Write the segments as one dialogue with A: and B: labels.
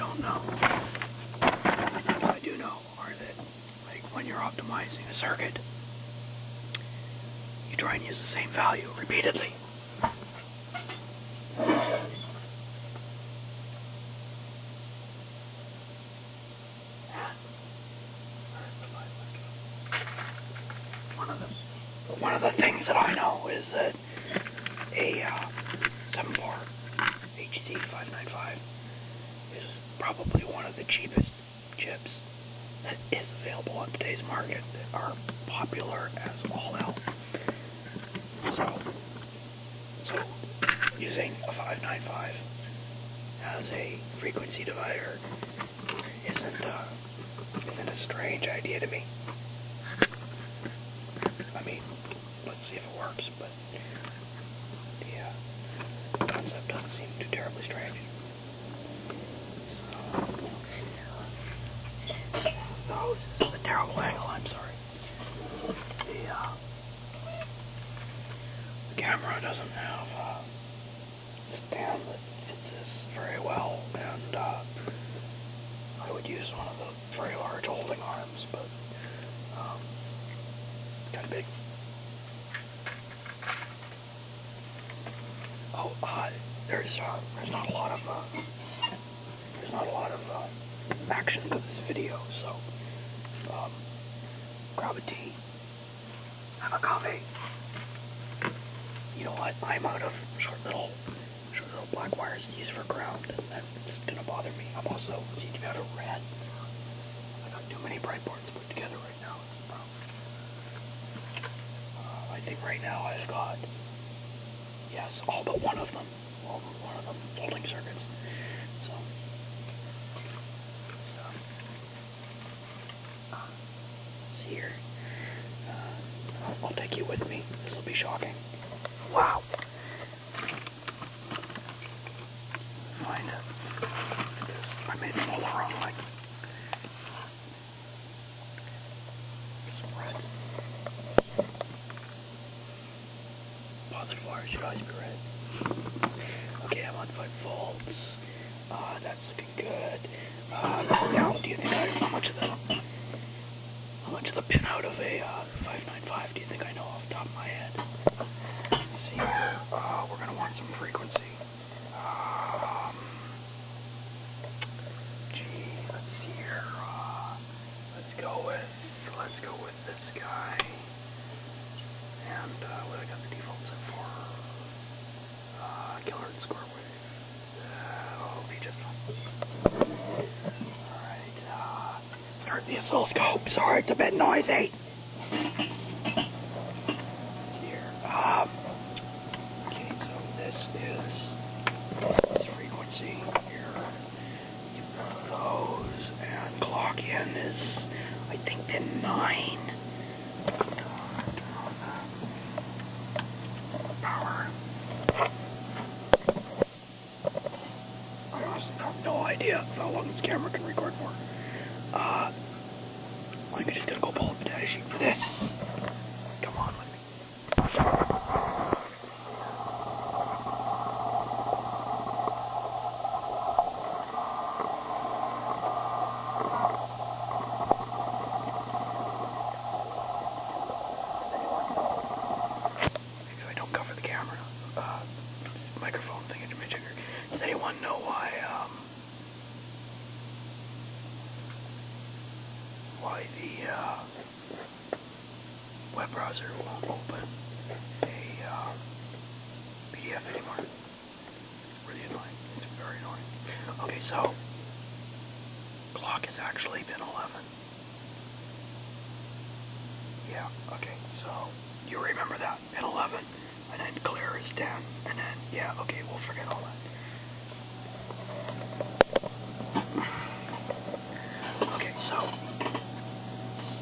A: don't know, what I do know are that, like, when you're optimizing a circuit, you try and use the same value repeatedly. One of the things that I know is that a 7-bar HD 595 is probably one of the cheapest chips that is available on today's market that are popular as all hell. So using a 595 as a frequency divider isn't a strange idea to me. I mean, let's see if it works, but the concept doesn't seem too terribly strange. So, this is a terrible angle, I'm sorry. The camera doesn't have a stand that fits this very well, and I would use one of the very large holding arms, but kind of big. There's not a lot of action to this video, so grab a tea, have a coffee. You know what? I'm out of short little black wires to use for ground, and that's gonna bother me. I'm also teaching out of red. I got too many breadboards put together right now. I think right now I've got, yes, all but one of them holding circuits. So, see here. I'll take you with me. This will be shocking. Wow. Find it. I made them all the wrong way. Some red. Positive wires should always be red. Okay, I'm on 5 volts. That's looking good. Now, do you think how much of the pin out of a 595 do you think I know off the top of my head? Let's see here. We're gonna want some frequency. Let's see here. Let's go with this guy. And what I got the default set for? Kilohertz square wave. That'll be just fine. Alright, start the oscilloscope. Sorry, it's a bit noisy. Here. Okay, so this is frequency. Here. Those, and clock in is, I think, pin 9. Power. I honestly have no idea how long this camera can record for. I'm just gonna go pull up the data sheet for this. Come on with me. So I don't cover the camera. Microphone thing into my jigger. Does anyone know why the web browser won't open a PDF anymore? Really annoying. It's very annoying. Okay, so clock is actually pin 11. Yeah, okay, so you remember that. Pin 11, and then clear is 10, and then, yeah, okay, we'll forget all that. Okay, so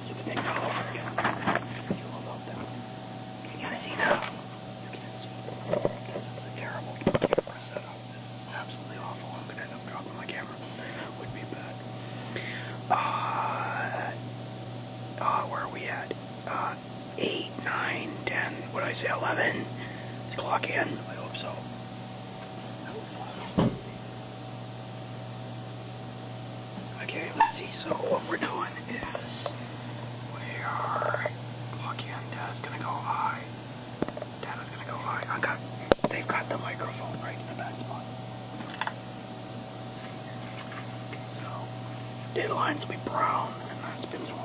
A: do the thing all over again. You all about that. Can you guys see that? You can't see. This is a terrible camera setup. This is absolutely awful. I'm gonna end up dropping my camera. Would be bad. Where are we at? 8, 9, 10. What did I say? 11. Let's clock in. I hope so. let's see. So what we're doing is we are plug in. Data's gonna go high. Data's gonna go high. They've got the microphone right in the back spot. So data lines will be brown, and that spins on.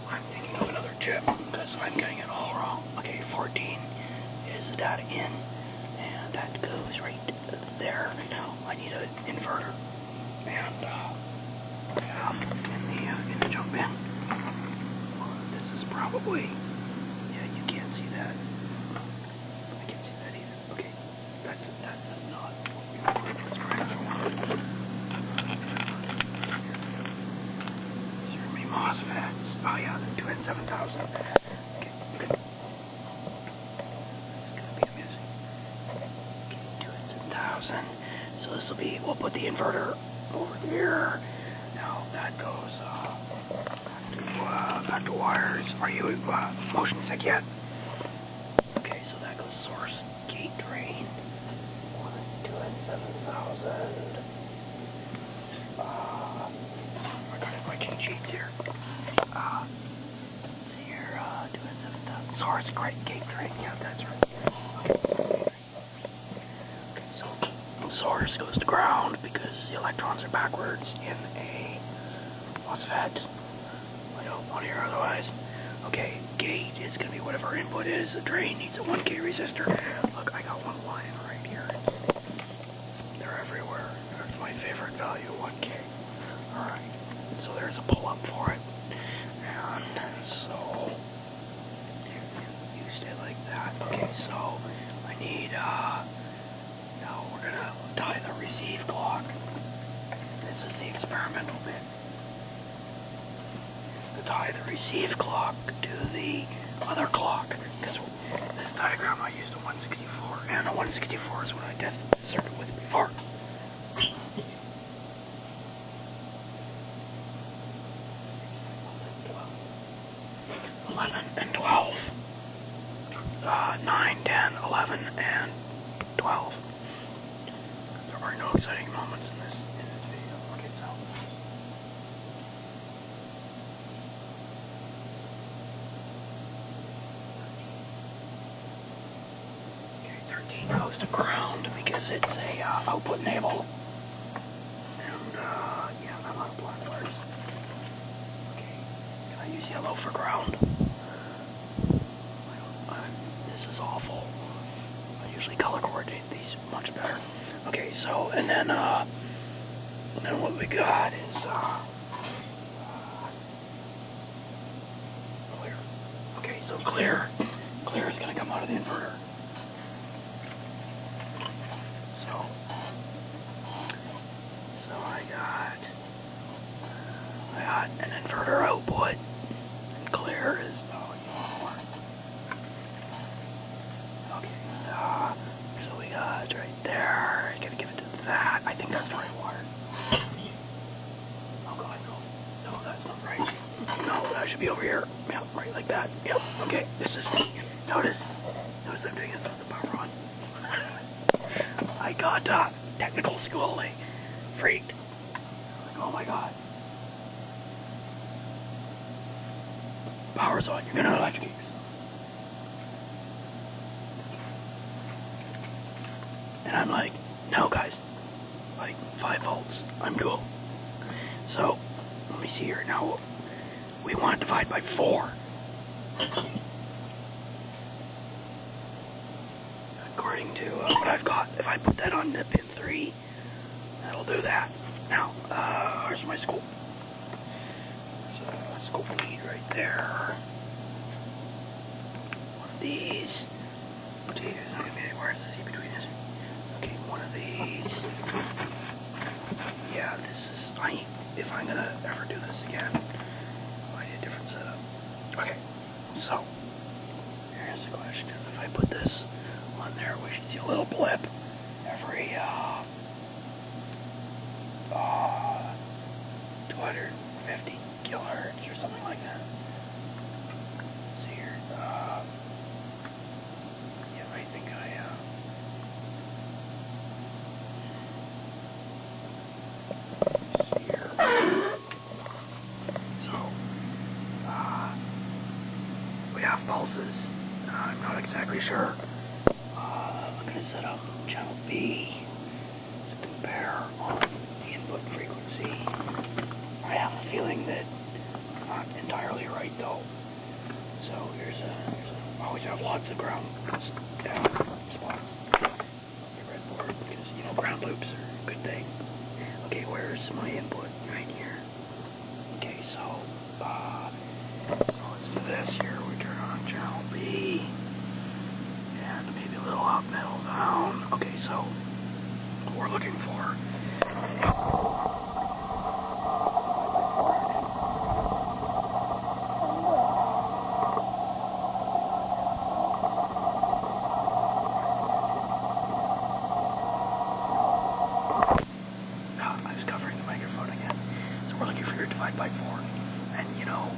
A: I'm thinking of another chip because I'm getting it all wrong. Okay, 14 is the data in, and that goes right there. Now I need an inverter, and in the jump in. This is probably, yeah, you can't see that. I can't see that either. Okay, that's not what we want. Let's try another one. These are me MOSFETs. Oh yeah, they're doing 7,000. Okay, good. It's gonna be amazing. Okay, 7,000. So this will be, we'll put the inverter over here. Now that goes back to wires. Are you motion sick yet? Okay, so that goes source, gate, drain. 1, 2, and 7,000. I got it my cheat sheets here. Here, 2 and 7,000. Source, great, gate, drain. Yeah, that's right. Okay, so source goes to ground because the electrons are backwards in a MOSFET. I don't want to hear otherwise. Okay, gate is going to be whatever input is. The drain needs a 1K resistor. Look, I got one line right here. They're everywhere. That's my favorite value, 1K. Alright, so there's a pull-up for it. And so, you stay like that. Okay, so I need, now we're going to tie the receive clock. This is the experimental bit. To tie the receive clock to the other clock. Because this diagram I used a 164, and a 164 is what I tested the circuit with before. 11 and 12. 9, 10, 11, and 12. There are no exciting moments in this video. Okay, so. Okay, 13 goes to ground because it's a output enable. And, yeah, I'm out of black bars. Okay, can I use yellow for ground? This is awful. I usually color coordinate these much better. Okay, so, and then what we got is, clear. Okay, so clear is going to come out of the inverter. So I got an inverter output, and clear is, so we got right there. Gotta give it to that. I think that's the right wire. Oh god, no, that's not right. No, that should be over here. Yeah, right like that. Yep. Okay, this is. Notice I'm doing this with the power on. I got technical school. I freaked. Like, oh my god. Power's on. You're gonna electrocute yourself. And I'm like, no guys, like 5 volts, I'm cool. So, let me see here. Now, we want to divide by 4. According to what I've got, if I put that on the pin 3, that'll do that. Now, where's my scope? There's a scope lead right there. One of these. Where's the C between this? Okay, one of these. Yeah, this is, if I'm gonna ever do this again, I need a different setup. Okay, so, here's the question. If I put this on there, we should see a little blip every, 250 kilohertz or something like that. See here, I'm not exactly sure. I'm going to set up channel B to compare on the input frequency. I have a feeling that I'm not entirely right though. So I always have lots of ground spots on the breadboard because, you know, ground loops are a good thing. Okay, where's my input? Right here. Okay, so let's do this here. We turn on channel B, and maybe a little up, middle, down. Okay, so what we're looking for. I was covering the microphone again. So we're looking for your divide by 4. And you know,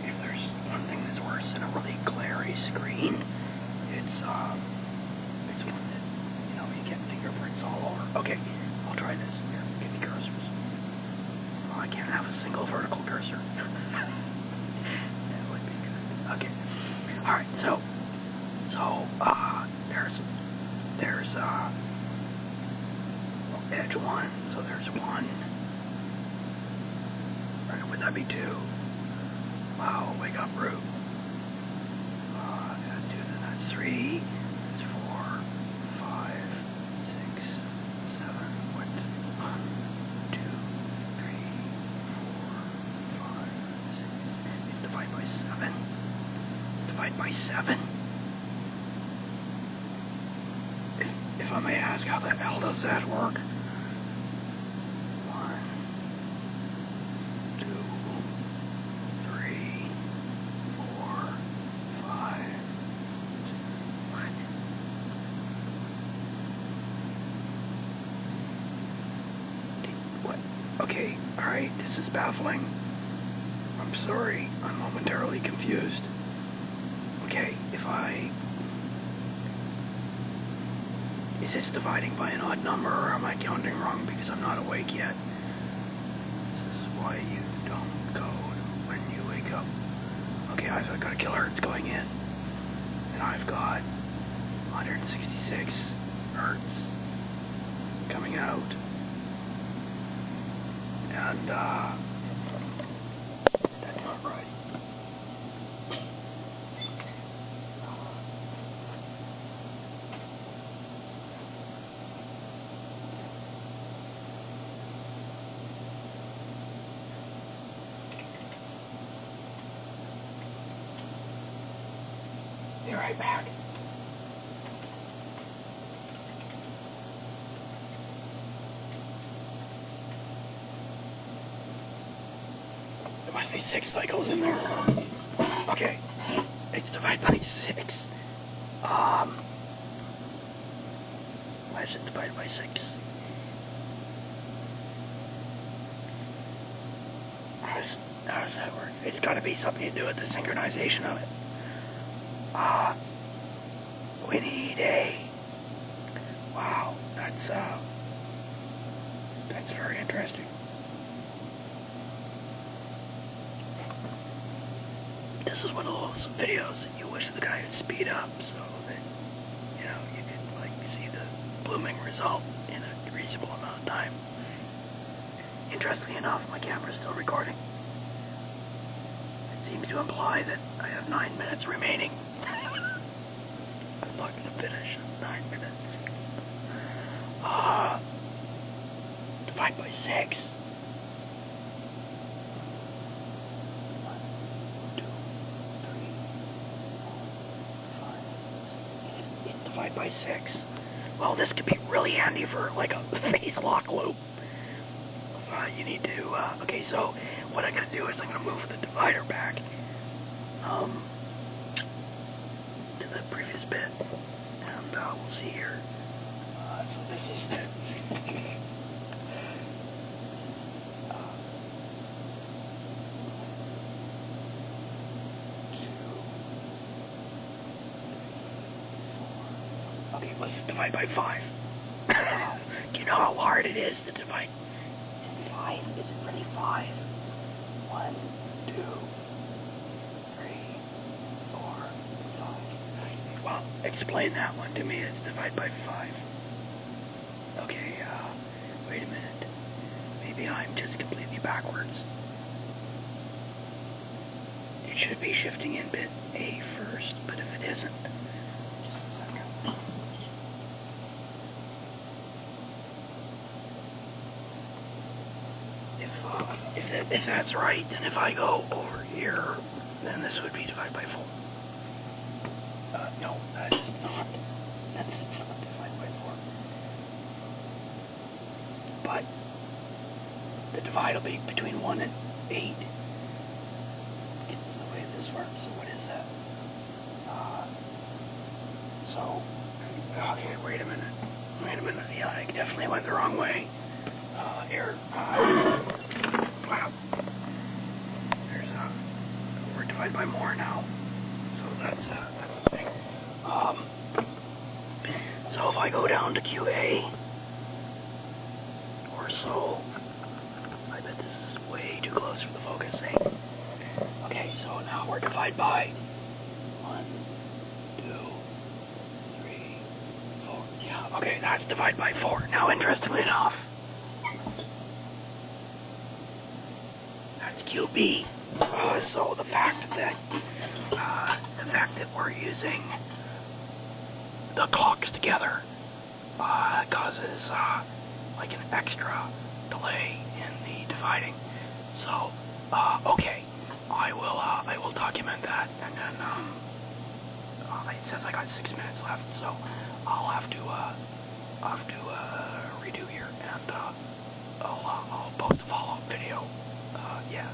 A: if there's one thing that's worse than a really glary screen, it's one that, you know, you get fingerprints all over. Okay, I'll try this. Here, give me cursors. Oh, I can't have a single vertical cursor. That would be good. Okay. Alright, so there's edge 1, so there's 1. Right, would that be 2? Wow, wake up root. That's 2, then that's 3, that's 4, 5, 6, 7, what? 1, 2, 3, 4, 5, 6. Divide by 7. Divide by 7. If I may ask, how the hell does that work? 1, 2, 3, 4, 5. What? Okay, alright, this is baffling. I'm sorry, I'm momentarily confused. Okay, is this dividing by an odd number, or am I counting wrong because I'm not awake yet? This is why you don't code when you wake up. Okay, I've got a kilohertz going in, and I've got 166 hertz coming out, and that's not right. Be right back. There must be 6 cycles in there. Okay, it's divided by 6. Why is it divided by 6? How does that work? It's got to be something to do with the synchronization of it. We need a... Wow, that's very interesting. This is one of those videos that you wish the guy would speed up so that, you know, you could, like, see the blooming result in a reasonable amount of time. Interestingly enough, my camera's still recording. It seems to imply that I have 9 minutes remaining. I'm not going to finish in 9 minutes. Divide by 6. 1, 2, 3, 4, 5, 6. Divide by 6. Well, this could be really handy for like a phase lock loop. You need to, okay, so what I'm going to do is I'm going to move the divider back to the previous bit, and we'll see here. So this is the okay, let's divide by 5. Do you know how hard it is to divide? Is it 5? Is it really 5? 1, 2, 3, 4, explain that one to me. It's divide by 5. Okay, wait a minute. Maybe I'm just completely backwards. It should be shifting in bit A first, but if it isn't, just a second. If that's right, then if I go over here, then this would be divided by 4. No, that is not. That's not divided by 4. But the divide will be between 1 and 8. It's the way this works. So what is that? Okay, wait a minute. Yeah, I definitely went the wrong way. Here. Wow. We're divided by more now. So that's the thing. So if I go down to QA or so, I bet this is way too close for the focusing. Okay, so now we're divided by 1, 2, 3, 4. Yeah, okay, that's divided by 4. Now, interestingly enough, that's QB. So the fact that we're using the clocks together causes like an extra delay in the dividing. So okay, I will document that, and then it says I got 6 minutes left, so I'll have to redo here, and I'll post a follow-up video. Yeah.